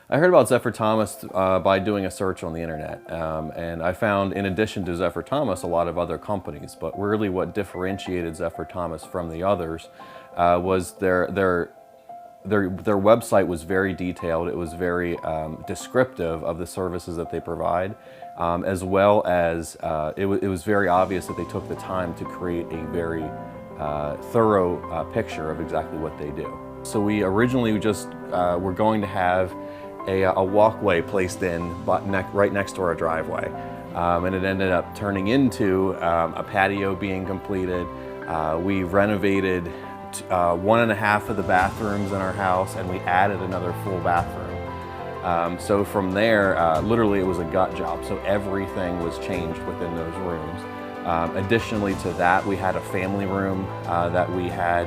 I heard about Zephyr Thomas by doing a search on the internet, and I found, in addition to Zephyr Thomas, a lot of other companies. But really, what differentiated Zephyr Thomas from the others was their website was very detailed. It was very descriptive of the services that they provide, as well as it was very obvious that they took the time to create a very thorough picture of exactly what they do. So we originally just were going to have a walkway placed in right next to our driveway. And it ended up turning into a patio being completed. We renovated 1.5 of the bathrooms in our house, and we added another full bathroom. So from there, literally it was a gut job. So everything was changed within those rooms. Additionally to that, we had a family room that we had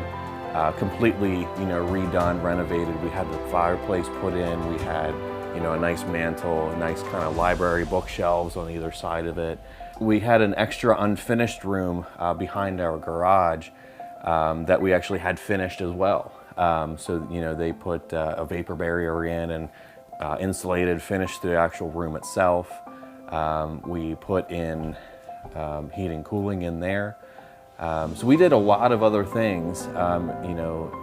completely, redone, renovated. We had the fireplace put in. We had, a nice mantle, a nice kind of library bookshelves on either side of it. We had an extra unfinished room behind our garage that we actually had finished as well. So, they put a vapor barrier in and insulated, finished the actual room itself. We put in heating and cooling in there. So we did a lot of other things,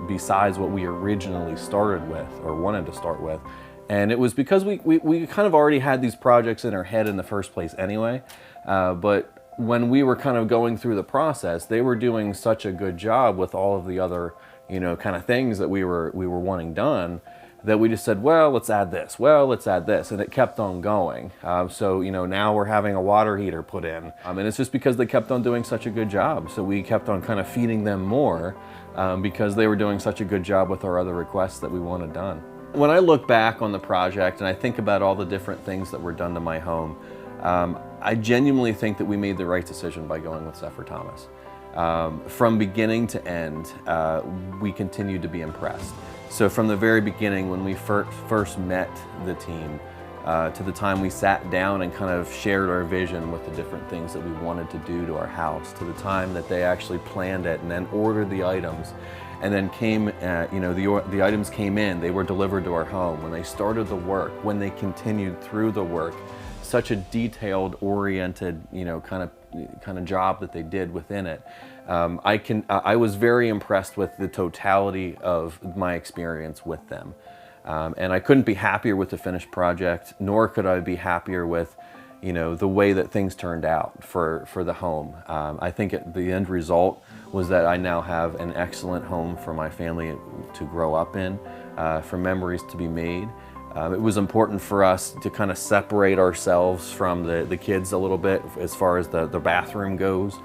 besides what we originally started with or wanted to start with. And it was because we kind of already had these projects in our head in the first place anyway. But when we were kind of going through the process, they were doing such a good job with all of the other, kind of things that we were wanting done, that we just said, well, let's add this. Well, let's add this. And it kept on going. So, now we're having a water heater put in. And it's just because they kept on doing such a good job. So we kept on kind of feeding them more because they were doing such a good job with our other requests that we wanted done. When I look back on the project and I think about all the different things that were done to my home, I genuinely think that we made the right decision by going with Zephyr Thomas. From beginning to end, we continued to be impressed. So from the very beginning, when we first met the team, to the time we sat down and kind of shared our vision with the different things that we wanted to do to our house, to the time that they actually planned it and then ordered the items, and then came, the items came in, they were delivered to our home. When they started the work, when they continued through the work, such a detailed, oriented, kind of job that they did within it. I was very impressed with the totality of my experience with them. And I couldn't be happier with the finished project, nor could I be happier with, the way that things turned out for the home. I think the end result was that I now have an excellent home for my family to grow up in, for memories to be made. It was important for us to kind of separate ourselves from the kids a little bit as far as the bathroom goes.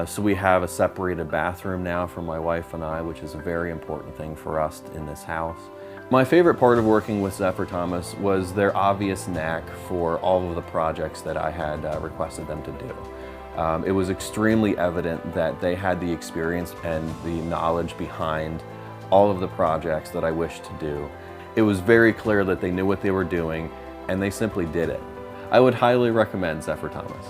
So we have a separated bathroom now for my wife and I, which is a very important thing for us in this house. My favorite part of working with Zephyr Thomas was their obvious knack for all of the projects that I had requested them to do. It was extremely evident that they had the experience and the knowledge behind all of the projects that I wished to do. It was very clear that they knew what they were doing, and they simply did it. I would highly recommend Zephyr Thomas.